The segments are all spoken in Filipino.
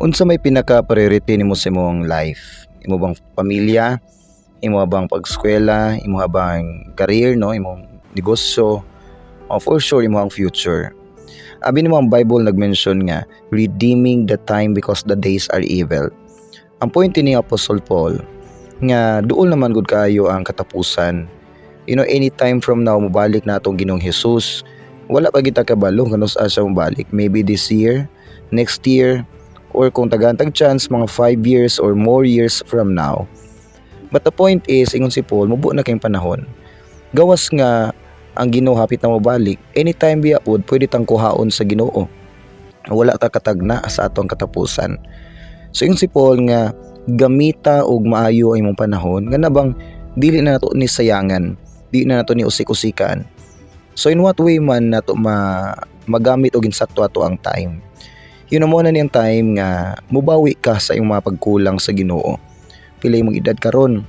Unsa may pinaka-priority nimo sa imong life? Imo bang pamilya, imo bang pag-eskwela, imo bang career no, imong negosyo, o for sure imo ang future. Abi nimo ang Bible nag-mention nga redeeming the time because the days are evil. Ang point ni Apostle Paul nga duol naman gud kaayo ang katapusan. Anytime from now mobalik na atong Ginoong Hesus. Wala pa kita kabalo kung sa siya mobalik. Maybe this year, next year, or kung tag chance mga 5 years or more years from now. But the point is, ingon si Paul, mubo na kayong panahon. Gawas nga ang Ginoo hapit na mobalik, anytime biya pod pwede tang kuhaon sa Ginoo. Wala ta katagna sa atong katapusan. So yung si Paul nga gamita og maayo ang imong panahon nga nabang dili na nato ni sayangan, dili na nato ni usik-usikan. So in what way man nato magamit og insakto ato ang time. Yun mo na niyang time nga mubawi ka sa iyong mga pagkulang sa Ginoo. Pila imong edad karon?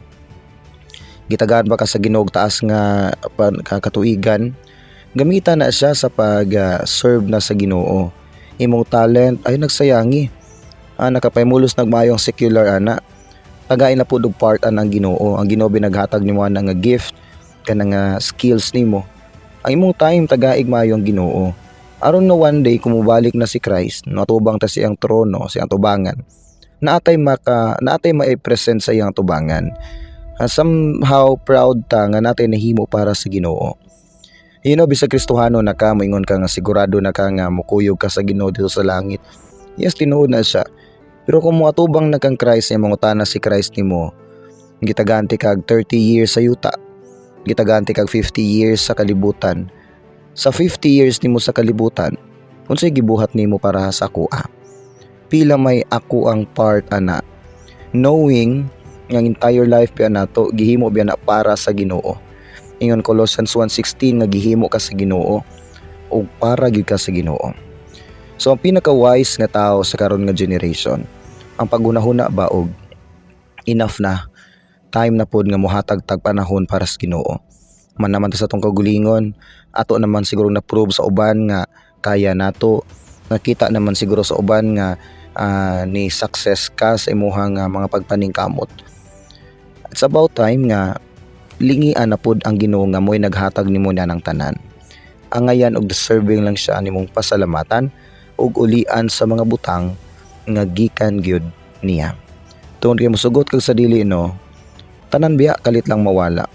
Gitagaan ba ka sa Ginoo taas nga katuigan? Gamita na siya sa pag-serve na sa Ginoo. Imong talent ay nagsayangi. Nakapaymulos nagmayong secular ana. Tagain na pud og part ang Ginoo. Ang Ginoo binaghatag nimo nga gift kanang skills nimo. Ang imong time tagaig maayo ang Ginoo. Aron no one day kumubalik na si Christ, natubang ta siyang trono, siyang tubangan. Naatay mai-present sa iyang tubangan. Somehow proud ta nga natay nahimo para sa Ginoo. Bisag Kristohano na ka, moingon ka nga sigurado na ka nga mukuyog ka sa Ginoo dito sa langit. Yes, tinuod na siya. Pero kung moatubang na kang Christ, yung mangutana si Christ nimo, gitaganti kag 30 years sa yuta, gitaganti kag 50 years sa kalibutan. Sa 50 years nimo sa kalibutan, unsay gibuhat nimo para sa akoa? Pila may ako ang part ana, knowing ang entire life pa nato gihimo biya na para sa Ginoo. Ingon Colossians 1:16 nga gihimo ka sa Ginoo o para gyud ka sa Ginoo. So ang pinaka-wise nga tao sa karon nga generation, ang paghunahuna ba og enough na time na pod nga mohatag-tag panahon para sa Ginoo. Man naman ta sa tong kagulingon, ato naman siguro na-prove sa uban nga kaya nato. Nakita naman siguro sa uban nga ni success ka sa imuhang mga pagpaningkamot. It's about time nga lingian na pod ang Ginoo nga mo'y naghatag nimo na ng tanan. Angayan og deserving lang siya nimong pasalamatan ug ulian sa mga butang nga gikan gyud niya. Tungod kay mosugot kag sa dili no, tanan biya kalit lang mawala.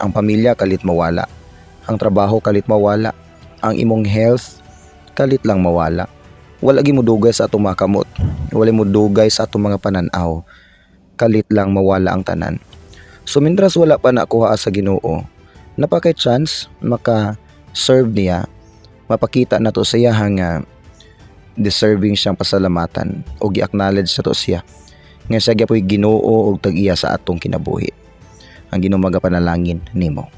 Ang pamilya kalit mawala. Ang trabaho kalit mawala. Ang imong health kalit lang mawala. Wala gi mo dugay sa atong mga kamot. Wala mo dugay sa atong mga pananaw. Kalit lang mawala ang tanan. So mintras wala pa nakuha sa Ginoo, napakay chance maka-serve niya, mapakita na to sa iya nga deserving siyang pasalamatan o gi-acknowledge sa to siya nga siya gyapon Ginoo og tag-iya sa atong kinabuhi. Ang Ginoo magapanalangin nimo.